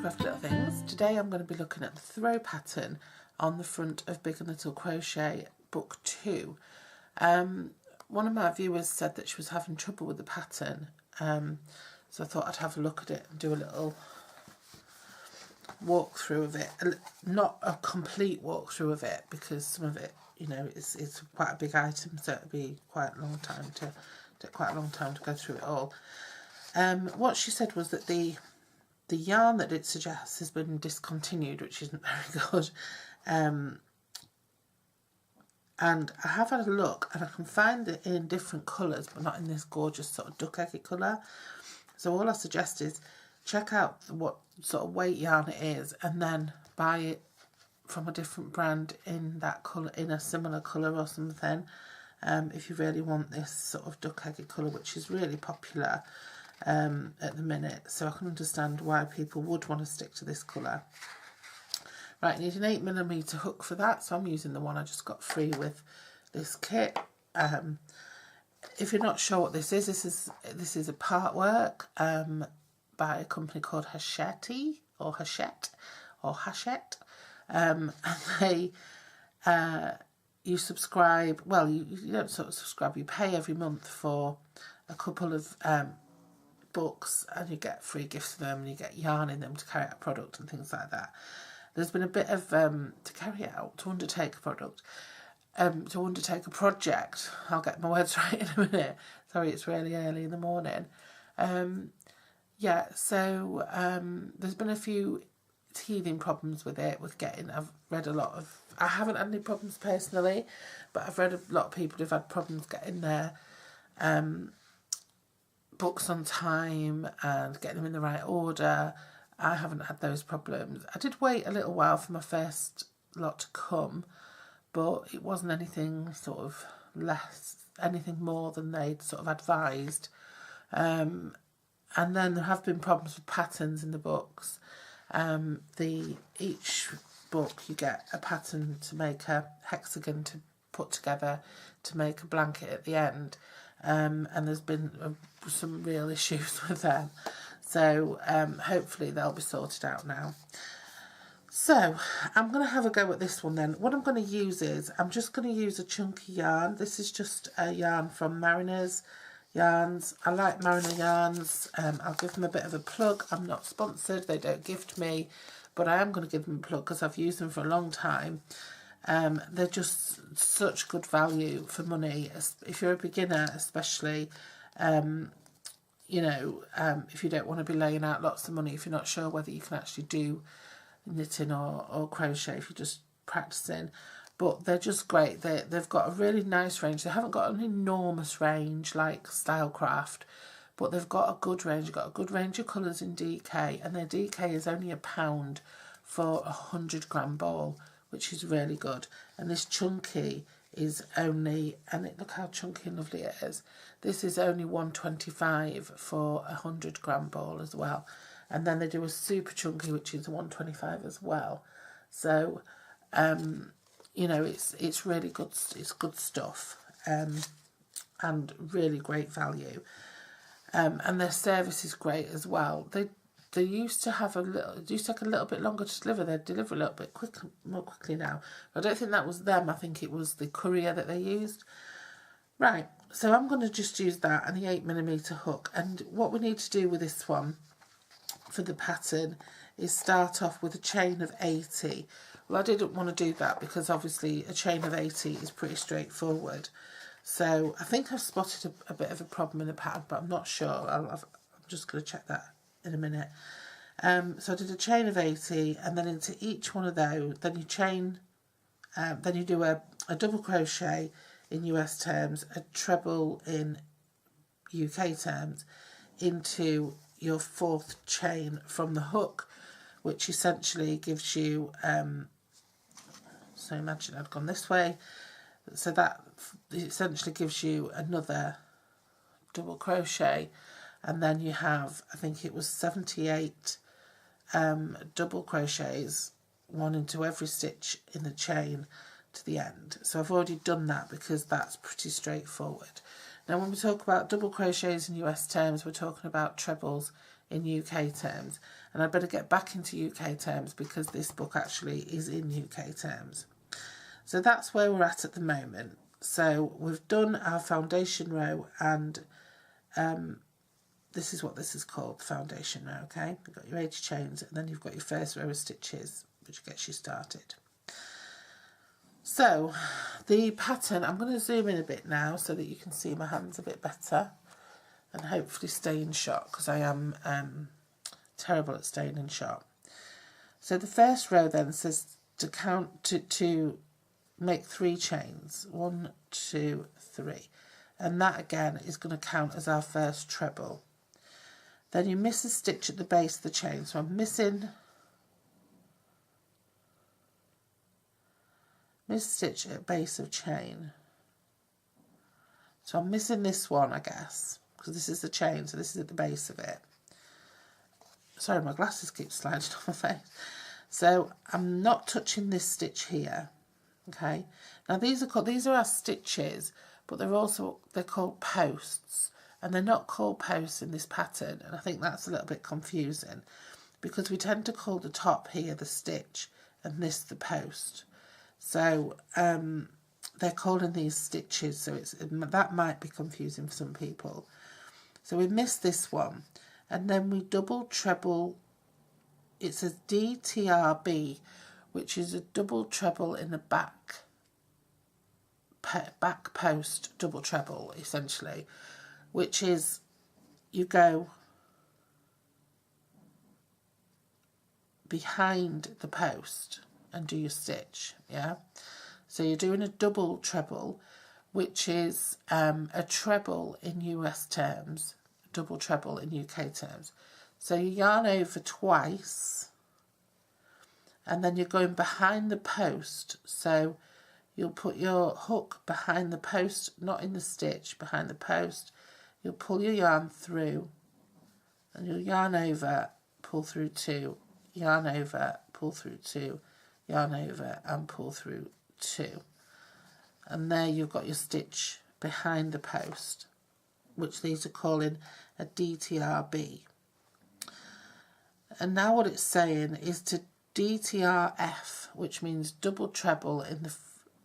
crafty little things. Today I'm going to be looking at the throw pattern on the front of Big and Little Crochet book 2. One of my viewers said that she was having trouble with the pattern, so I thought I'd have a look at it and do a little walkthrough of it. Not a complete walkthrough of it, because some of it, you know, it's quite a big item, so it'll be quite a long time to go through it all. What she said was that the yarn that it suggests has been discontinued, which isn't very good. And I have had a look, and I can find it in different colours, but not in this gorgeous sort of duck eggy colour. So all I suggest is check out what sort of weight yarn it is, and then buy it from a different brand in that colour, in a similar colour or something, if you really want this sort of duck eggy colour, which is really popular at the minute. So I can understand why people would want to stick to this colour. Right, you need an 8mm hook for that, so I'm using the one I just got free with this kit. If you're not sure what this is a part work by a company called Hachette, and they you subscribe. Well, you don't sort of subscribe. You pay every month for a couple of books, and you get free gifts for them, and you get yarn in them to carry out a product and things like that. There's been a bit of to undertake a product, to undertake a project. I'll get my words right in a minute. Sorry, it's really early in the morning. Yeah, so there's been a few teething problems with it, I've read a lot of, I haven't had any problems personally, but I've read a lot of people who've had problems getting their books on time and getting them in the right order. I haven't had those problems. I did wait a little while for my first lot to come, but it wasn't anything anything more than they'd sort of advised. And then there have been problems with patterns in the books. Each book you get a pattern to make a hexagon to put together to make a blanket at the end, and there's been some real issues with them. So hopefully they'll be sorted out now. So I'm going to have a go at this one then. What I'm going to use is, I'm just going to use a chunky yarn. This is just a yarn from Mariner's Yarns. I like Mariner yarns. I'll give them a bit of a plug. I'm not sponsored, they don't gift me, but I am going to give them a plug because I've used them for a long time. They're just such good value for money, if you're a beginner especially. You know, if you don't want to be laying out lots of money, if you're not sure whether you can actually do knitting or crochet, if you're just practicing. But they're just great. They've got a really nice range. They haven't got an enormous range like Stylecraft, but they've got a good range. They've got a good range of colours in DK, and their DK is only £1 for a 100-gram ball, which is really good. And this chunky is only, look how chunky and lovely it is. This is only £1.25 for a 100-gram ball as well. And then they do a super chunky, which is £1.25 as well. So, you know, it's really good. It's good stuff, and really great value. And their service is great as well. They used to have it used to take a little bit longer to deliver. They deliver a little bit more quickly now. I don't think that was them. I think it was the courier that they used. Right, so I'm going to just use that and the 8mm hook. And what we need to do with this one for the pattern is start off with a chain of 80. Well, I didn't want to do that because obviously a chain of 80 is pretty straightforward. So I think I've spotted a bit of a problem in the pattern, but I'm not sure. I'm just going to check that in a minute. So I did a chain of 80, and then into each one of those, then you chain, then you do a double crochet in US terms, a treble in UK terms, into your 4th chain from the hook, which essentially gives you, so imagine I'd gone this way, so that essentially gives you another double crochet, and then you have, I think it was 78 double crochets, one into every stitch in the chain to the end. So I've already done that because that's pretty straightforward. Now when we talk about double crochets in US terms, we're talking about trebles in UK terms. and I'd better get back into UK terms because this book actually is in UK terms. So that's where we're at the moment. So we've done our foundation row, and this is what this is called, foundation row, okay? You've got your 80 chains, and then you've got your first row of stitches, which gets you started. So the pattern, I'm going to zoom in a bit now so that you can see my hands a bit better and hopefully stay in shot, because I am terrible at staying in shot. So the first row then says to count to make 3 chains, 1, 2, 3, and that again is going to count as our first treble. Then you miss a stitch at the base of the chain, so I'm missing a stitch at base of chain, so I'm missing this one, I guess, because this is the chain, so this is at the base of it. Sorry, my glasses keep sliding off my face. So I'm not touching this stitch here. Okay, now these are our stitches, but they're called posts, and they're not called posts in this pattern, and I think that's a little bit confusing because we tend to call the top here the stitch and this the post. So they're calling these stitches, so that might be confusing for some people. So we missed this one, and then we double treble. It says DTRB, which is a double treble in the back post double treble, essentially, which is you go behind the post and do your stitch, yeah? So you're doing a double treble, which is a treble in US terms, double treble in UK terms. So you yarn over twice, and then you're going behind the post, so you'll put your hook behind the post, not in the stitch, behind the post. You'll pull your yarn through, and you'll yarn over, pull through 2, yarn over, pull through 2, yarn over and pull through 2. And there you've got your stitch behind the post, which these are calling a DTRB. And now what it's saying is to DTRF, which means double treble in the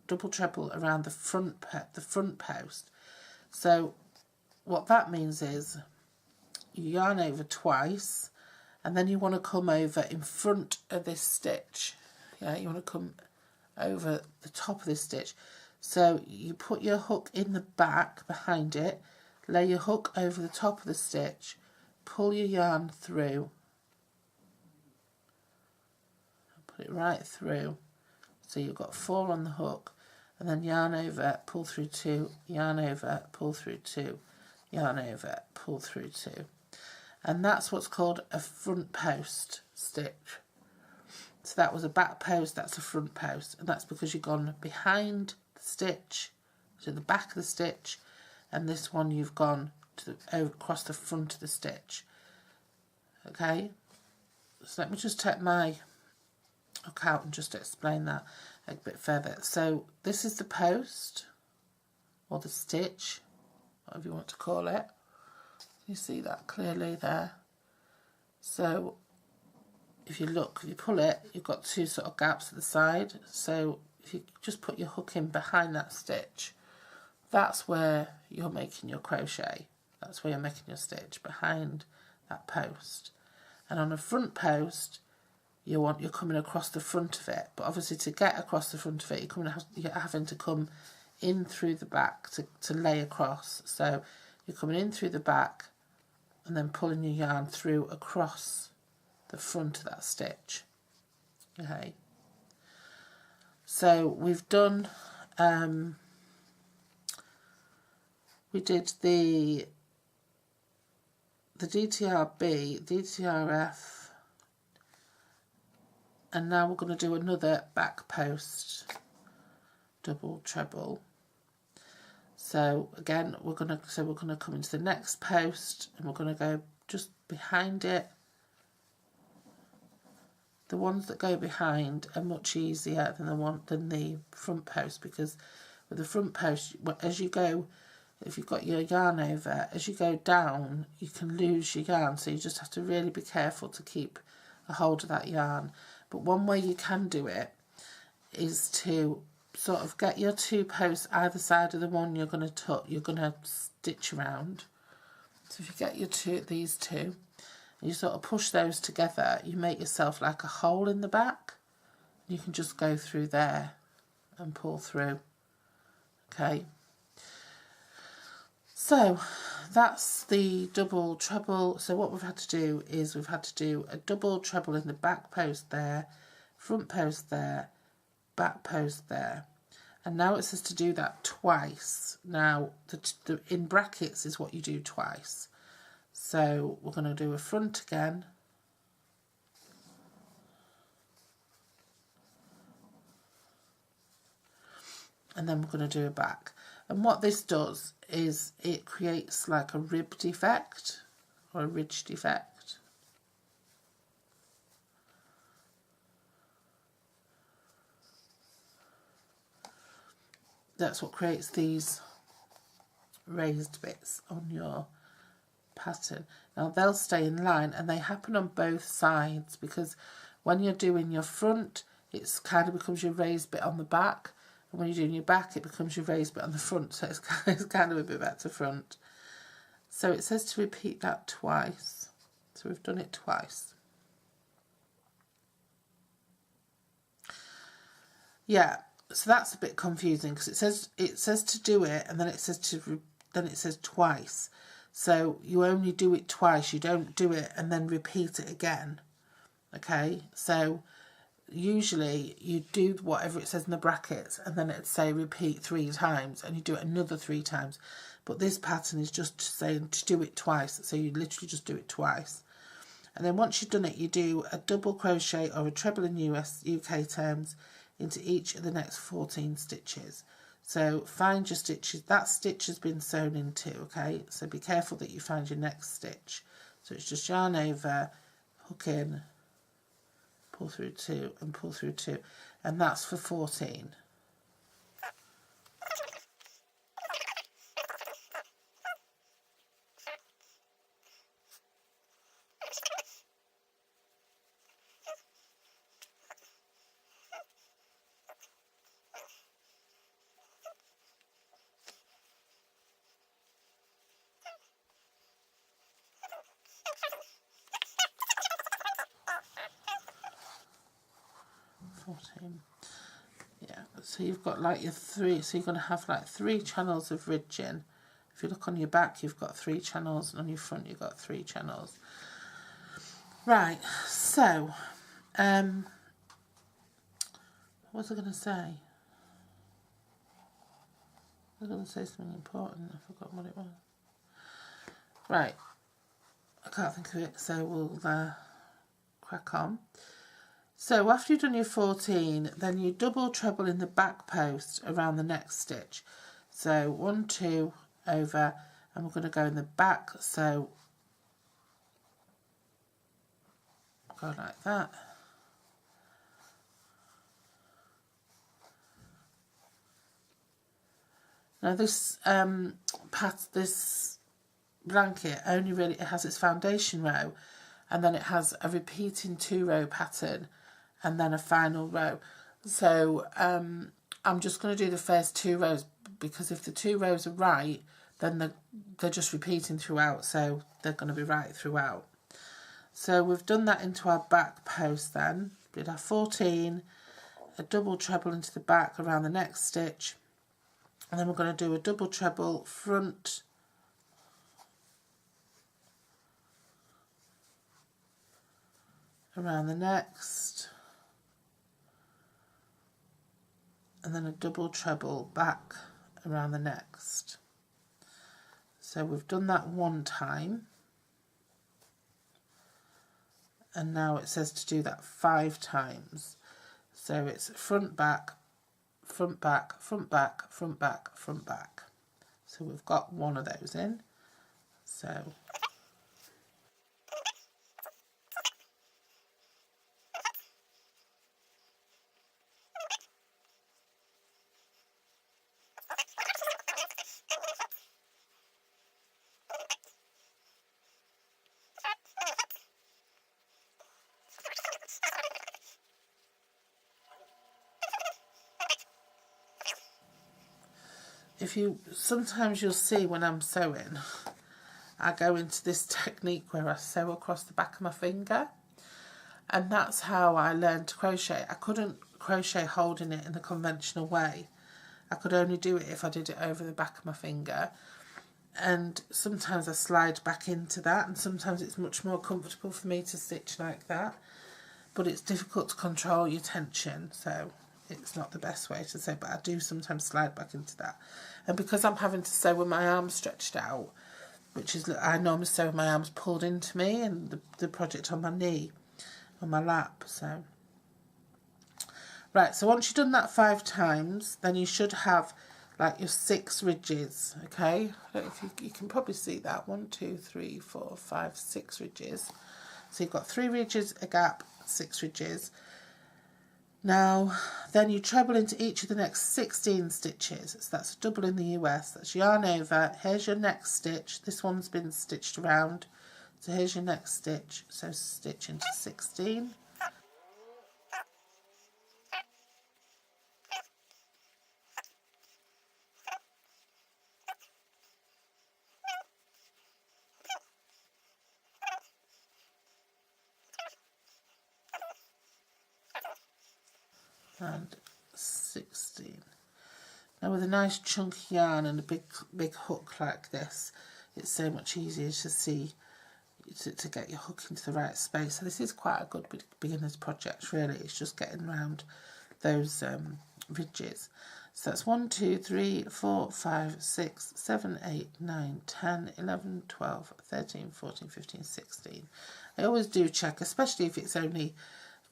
double treble around the front post. So what that means is you yarn over twice, and then you want to come over in front of this stitch. Yeah, you want to come over the top of this stitch. So you put your hook in the back behind it, lay your hook over the top of the stitch, pull your yarn through, put it right through, so you've got 4 on the hook, and then yarn over, pull through 2, yarn over, pull through 2, yarn over, pull through 2. And that's what's called a front post stitch. So that was a back post, that's a front post, and that's because you've gone behind the stitch to the back of the stitch, and this one you've gone to across the front of the stitch. Okay, so let me just take my hook out and just explain that a bit further. So this is the post, or the stitch, whatever you want to call it. You see that clearly there. So if you look, if you pull it, you've got 2 sort of gaps at the side. So if you just put your hook in behind that stitch, that's where you're making your crochet. That's where you're making your stitch, behind that post. And on a front post, you're coming across the front of it. But obviously to get across the front of it, you're having to come in through the back to lay across. So you're coming in through the back and then pulling your yarn through across the front of that stitch. Okay. So we've done, we did the DTRB, DTRF, and now we're going to do another back post double treble. So again, we're going to come into the next post, and we're going to go just behind it. The ones that go behind are much easier than the front post, because with the front post, as you go, if you've got your yarn over, as you go down, you can lose your yarn. So you just have to really be careful to keep a hold of that yarn. But one way you can do it is to sort of get your 2 posts either side of the one you're going to stitch around. So if you get these two, you sort of push those together, you make yourself like a hole in the back. You can just go through there and pull through. Okay. So that's the double treble. So what we've had to do is we've had to do a double treble in the back post there, front post there, back post there. And now it says to do that twice. Now, the in brackets is what you do twice. So we're going to do a front again. And then we're going to do a back. And what this does is it creates like a ribbed effect or a ridged effect. That's what creates these raised bits on your pattern. Now they'll stay in line, and they happen on both sides, because when you're doing your front, it's kind of becomes your raised bit on the back, and when you're doing your back, it becomes your raised bit on the front, so it's kind of a bit better front. So it says to repeat that twice. So we've done it twice. Yeah. So that's a bit confusing, because it says to do it, and then it says twice. So you only do it twice. You don't do it and then repeat it again. Okay. So usually you do whatever it says in the brackets, and then it'd say repeat 3 times, and you do it another 3 times. But this pattern is just saying to do it twice. So you literally just do it twice. And then once you've done it, you do a double crochet or a treble in UK terms into each of the next 14 stitches. So find your stitches. That stitch has been sewn into, okay? So be careful that you find your next stitch. So it's just yarn over, hook in, pull through 2 and pull through 2. And that's for 14. Yeah, so you've got like your 3, so you're going to have like 3 channels of ridging. If you look on your back, you've got 3 channels, and on your front you've got 3 channels. Right, so what was I going to say? I was going to say something important. I forgot what it was. Right, I can't think of it, so we'll crack on. So after you've done your 14, then you double treble in the back post around the next stitch. So 1, 2 over, and we're going to go in the back. So go like that. Now this this blanket only really has its foundation row, and then it has a repeating 2-row pattern, and then a final row. So I'm just going to do the first 2 rows, because if the 2 rows are right, then they're just repeating throughout, so they're going to be right throughout. So we've done that into our back post then. Did our 14, a double treble into the back around the next stitch, and then we're going to do a double treble front, around the next, and then a double treble back around the next. So we've done that 1 time, and now it says to do that 5 times. So it's front, back, front, back, front, back, front, back, front, back. So we've got 1 of those in. So sometimes you'll see when I'm sewing, I go into this technique where I sew across the back of my finger, and that's how I learned to crochet. I couldn't crochet holding it in the conventional way. I could only do it if I did it over the back of my finger, and sometimes I slide back into that, and sometimes it's much more comfortable for me to stitch like that, but it's difficult to control your tension, so it's not the best way to sew, but I do sometimes slide back into that. And because I'm having to sew with my arms stretched out, which is, I normally sew with my arms pulled into me and the project on my knee, on my lap, so. Right, so once you've done that 5 times, then you should have like your 6 ridges, okay? I don't know if you can probably see that. 1, 2, 3, 4, 5, 6 ridges. So you've got 3 ridges, a gap, 6 ridges. Now, then you treble into each of the next 16 stitches. So that's a double in the US. That's yarn over. Here's your next stitch. This one's been stitched around. So here's your next stitch. So stitch into 16. And 16. Now with a nice chunky yarn and a big hook like this, it's so much easier to see, to get your hook into the right space. So this is quite a good beginner's project really. It's just getting around those ridges. So that's 1, 2, 3, 4, 5, 6, 7, 8, 9, 10, 11, 12, 13, 14, 15, 16. I always do check, especially if it's only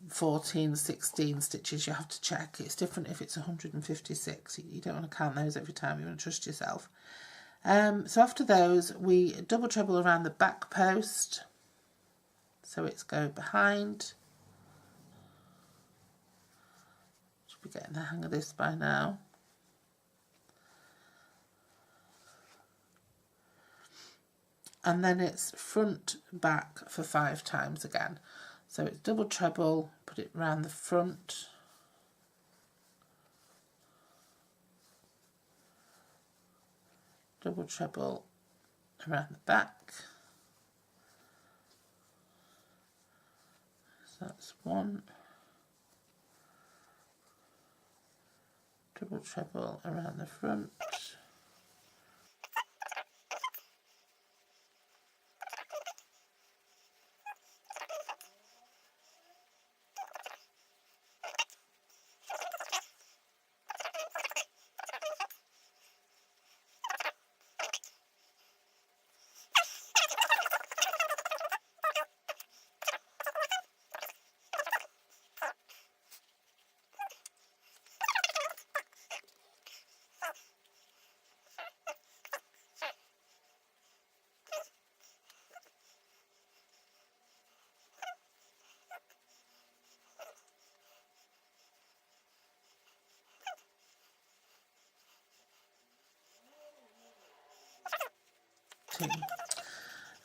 14, 16 stitches, you have to check. It's different if it's 156. You don't want to count those every time. You want to trust yourself. So after those, we double treble around the back post. So it's go behind. Should be getting the hang of this by now. And then it's front back for 5 times again. So it's double treble, put it round the front, double treble around the back. So that's 1, double treble around the front.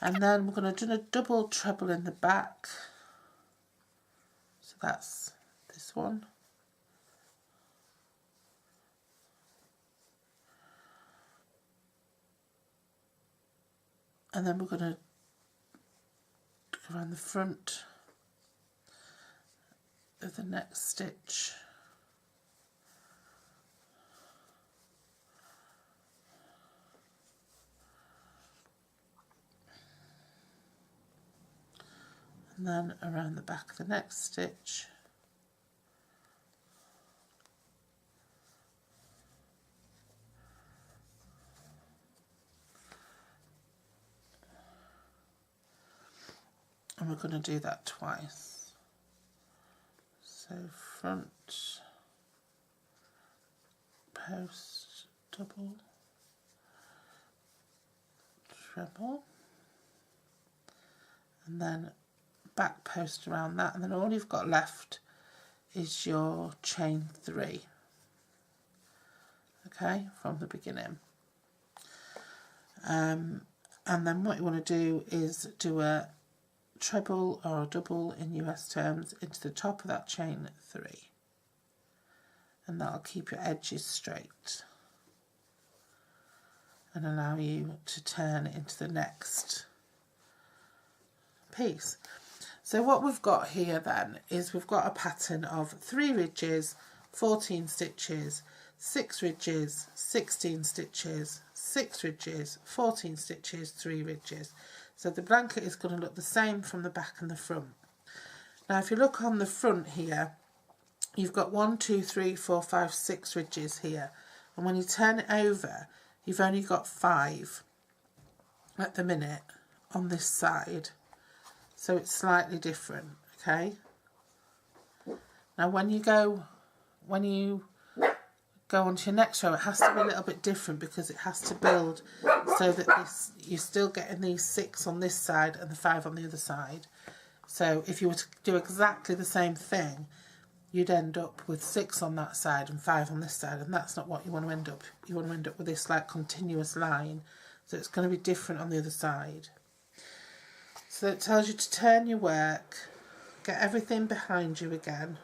And then we're going to do a double treble in the back. So that's this one. And then we're going to go around the front of the next stitch. And then around the back of the next stitch. And we're going to do that twice. So front, post, double, treble, and then back post around that, and then all you've got left is your chain 3, okay, from the beginning. And then what you want to do is do a treble or a double in US terms into the top of that chain 3, and that'll keep your edges straight. and allow you to turn into the next piece. So what we've got here then is we've got a pattern of 3 ridges, 14 stitches, 6 ridges, 16 stitches, 6 ridges, 14 stitches, 3 ridges. So the blanket is going to look the same from the back and the front. Now if you look on the front here, you've got 1, 2, 3, 4, 5, 6 ridges here, and when you turn it over you've only got 5 at the minute on this side, so it's slightly different. Okay, now when you go on to your next row, it has to be a little bit different because it has to build so that you're still getting these 6 on this side and the 5 on the other side. So if you were to do exactly the same thing, you'd end up with 6 on that side and 5 on this side, and that's not what you want to end up. You want to end up with this like continuous line, so it's going to be different on the other side. So it tells you to turn your work, get everything behind you again,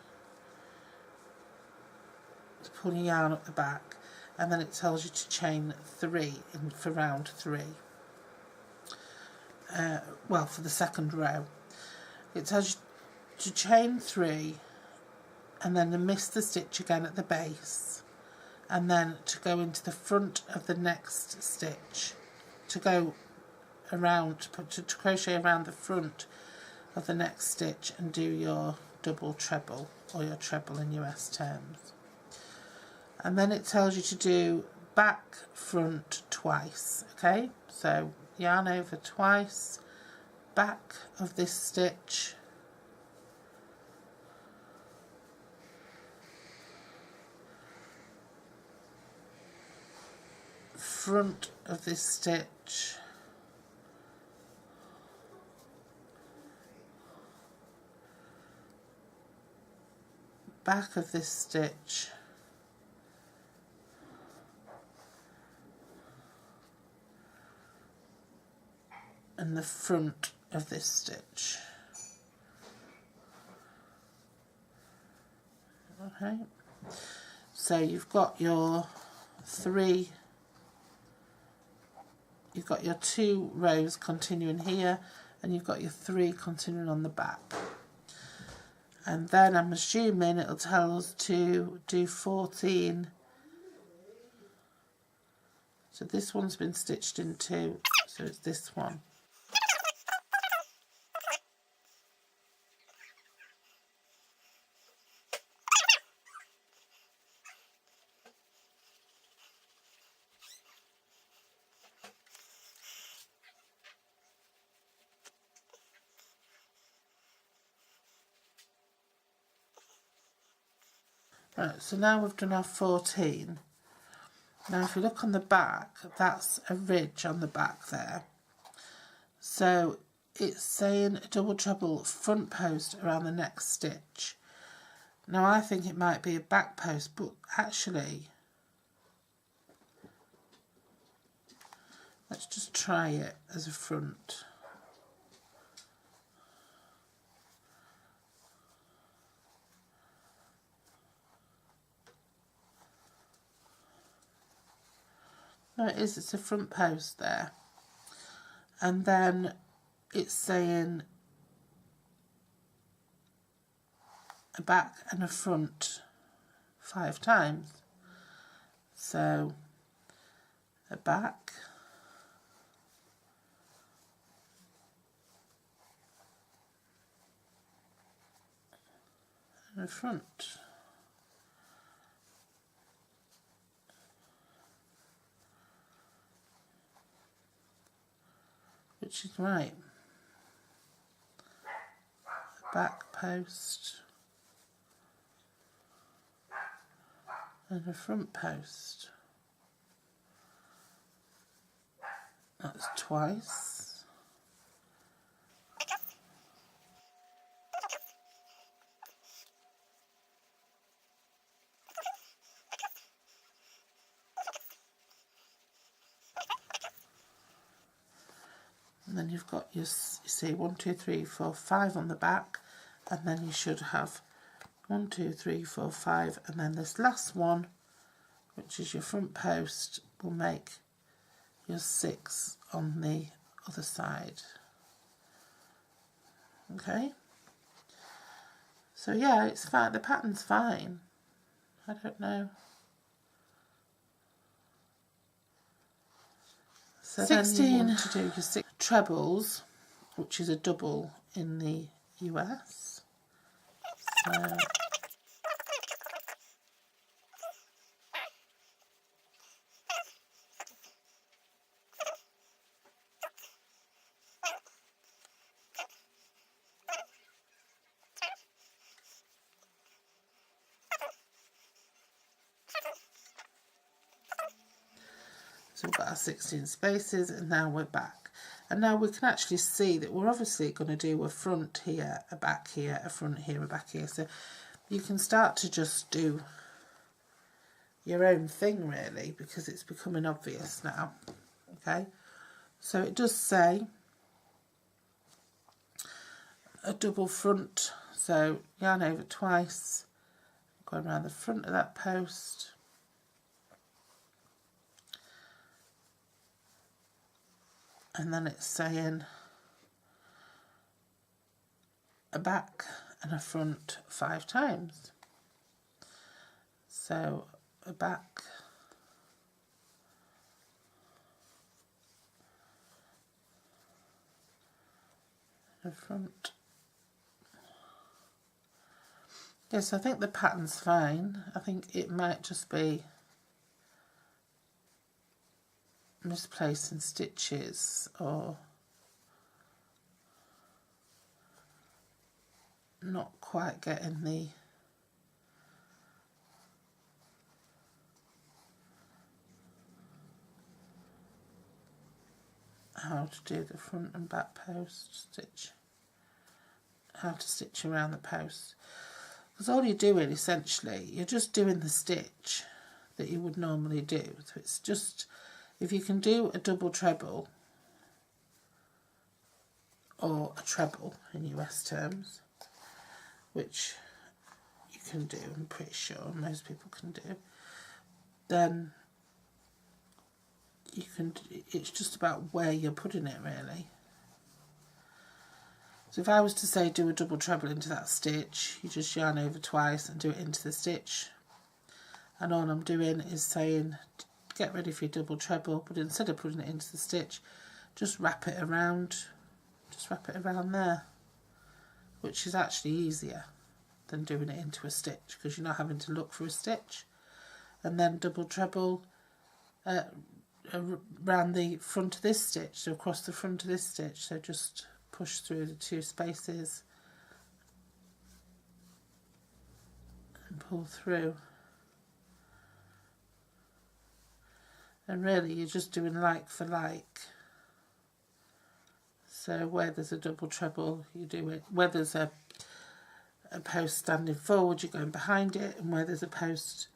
to pull your yarn up the back, and then it tells you to chain 3 for round 3. Well, for the second row. It tells you to chain 3 and then to miss the stitch again at the base, and then to go into the front of the next stitch, to go around, to crochet around the front of the next stitch and do your double treble, or your treble in US terms. And then it tells you to do back, front twice. Okay, so yarn over twice, back of this stitch, front of this stitch, back of this stitch, and the front of this stitch. Okay, so you've got your 3, you've got your 2 rows continuing here, and you've got your 3 continuing on the back. And then I'm assuming it'll tell us to do 14. So this one's been stitched in 2, so it's this one. Right, so now we've done our 14. Now if you look on the back, that's a ridge on the back there. So it's saying a double treble front post around the next stitch. Now I think it might be a back post, but actually, let's just try it as a front. No, it is, it's a front post there. And then it's saying a back and a front 5 times. So a back, and a front. Which is right. A back post and a front post. That's twice. And then you've got your, you see 1, 2, 3, 4, 5 on the back, and then you should have 1, 2, 3, 4, 5, and then this last one, which is your front post, will make your 6 on the other side. Okay, so yeah, it's fine, the pattern's fine. I don't know. So 16, then you want to do your 6 trebles, which is a double in the US. So we've got our 16 spaces, and now we're back. And now we can actually see that we're obviously going to do a front here, a back here, a front here, a back here. So you can start to just do your own thing really, because it's becoming obvious now. Okay, so it does say a double front, so yarn over twice, go around the front of that post, and then it's saying a back and a front 5 times. So a back, a front. Yes, I think the pattern's fine. I think it might just be misplacing stitches or not quite getting the how to do the front and back post stitch, how to stitch around the post. Because all you're doing essentially, you're just doing the stitch that you would normally do. So it's just, if you can do a double treble or a treble in US terms, which you can do, I'm pretty sure most people can do, then you can, it's just about where you're putting it really. So if I was to say do a double treble into that stitch, you just yarn over twice and do it into the stitch. And all I'm doing is saying get ready for your double treble, but instead of putting it into the stitch, just wrap it around there, which is actually easier than doing it into a stitch, because you're not having to look for a stitch. And then double treble around the front of this stitch, so across the front of this stitch, so just push through the 2 spaces and pull through. And really you're just doing like for like. So where there's a double treble, you do it. Where there's a post standing forward, you're going behind it, and where there's a post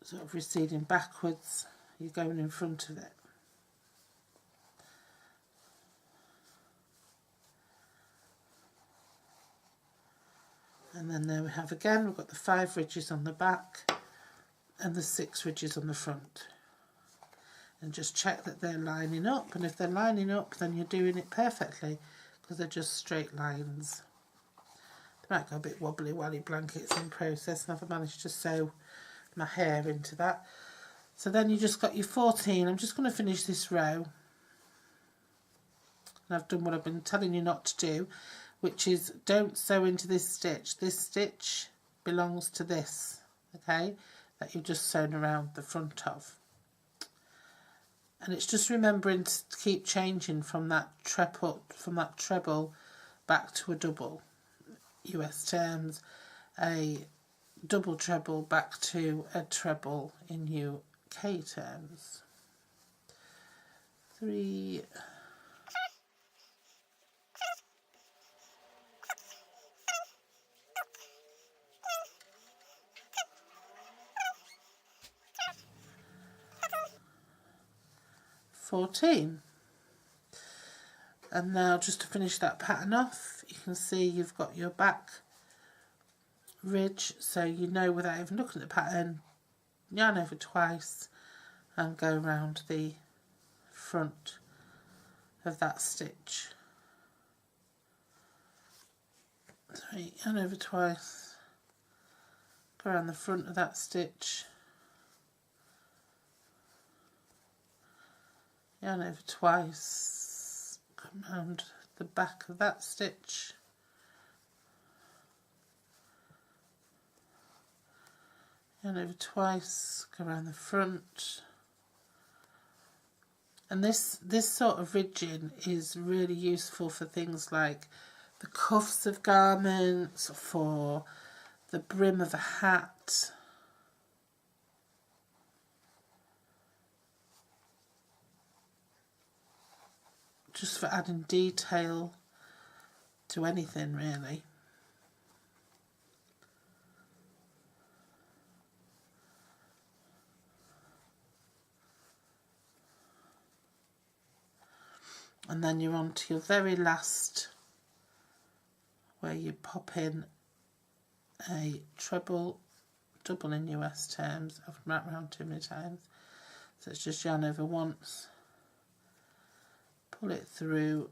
sort of receding backwards, you're going in front of it. And then there we have again, we've got the 5 ridges on the back and the 6 ridges on the front. And just check that they're lining up, and if they're lining up then you're doing it perfectly, because they're just straight lines. They might go a bit wobbly while your blanket's in process, and I've managed to sew my hair into that. So then you just got your 14. I'm just going to finish this row, and I've done what I've been telling you not to do, which is don't sew into this stitch. This stitch belongs to this, okay, that you've just sewn around the front of. And it's just remembering to keep changing from that treble back to a double. US terms, a double treble back to a treble in UK terms. 3, 14. And now just to finish that pattern off, you can see you've got your back ridge, so you know without even looking at the pattern, yarn over twice and go around the front of that stitch. So yarn over twice, go around the front of that stitch, yarn over twice, come round the back of that stitch, yarn over twice, go around the front. And this sort of ridging is really useful for things like the cuffs of garments, for the brim of a hat. Just for adding detail to anything really. And then you're on to your very last, where you pop in a treble, double in US terms. I've wrapped around too many times. So it's just yarn over once, pull it through,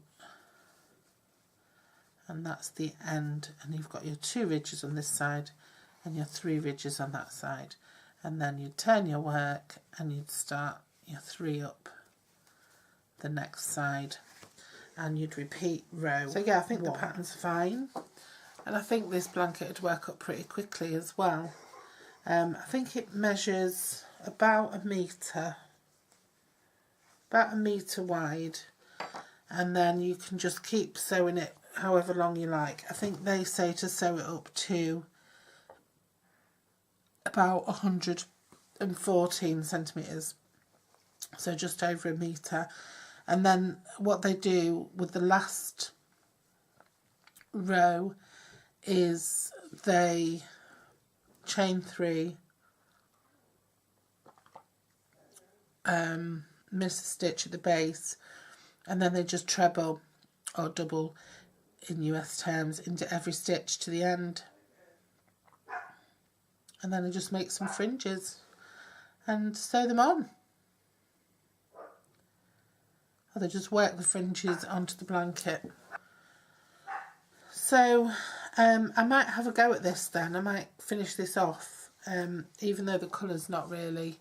and that's the end. And you've got your 2 ridges on this side and your 3 ridges on that side. And then you turn your work and you'd start your 3 up the next side, and you'd repeat row. So yeah, I think 1. The pattern's fine, and I think this blanket would work up pretty quickly as well. I think it measures about a metre wide, and then you can just keep sewing it however long you like. I think they say to sew it up to about 114 centimetres, so just over a metre. And then what they do with the last row is they chain 3, miss a stitch at the base, and then they just treble or double in US terms into every stitch to the end. And then I just make some fringes and sew them on. Or they just work the fringes onto the blanket. So I might have a go at this then. I might finish this off, even though the colour's not really,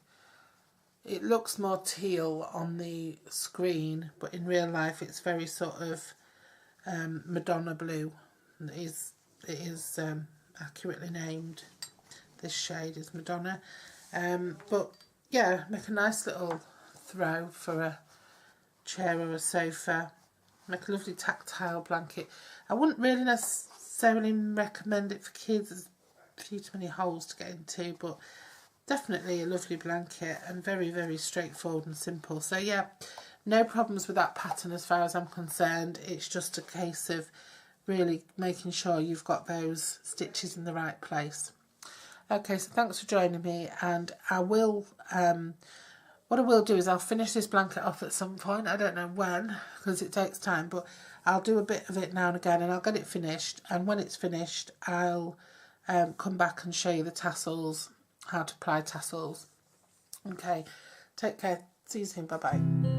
it looks more teal on the screen, but in real life it's very sort of Madonna blue. It is accurately named. This shade is Madonna. But yeah, make a nice little throw for a chair or a sofa. Make a lovely tactile blanket. I wouldn't really necessarily recommend it for kids. There's a few too many holes to get into, but definitely a lovely blanket and very, very straightforward and simple. So yeah, no problems with that pattern as far as I'm concerned. It's just a case of really making sure you've got those stitches in the right place. Okay, so thanks for joining me, and I will what I will do is I'll finish this blanket off at some point. I don't know when, because it takes time, but I'll do a bit of it now and again, and I'll get it finished. And when it's finished, I'll come back and show you the tassels, how to apply tassels. Okay, take care. See you soon. Bye-bye.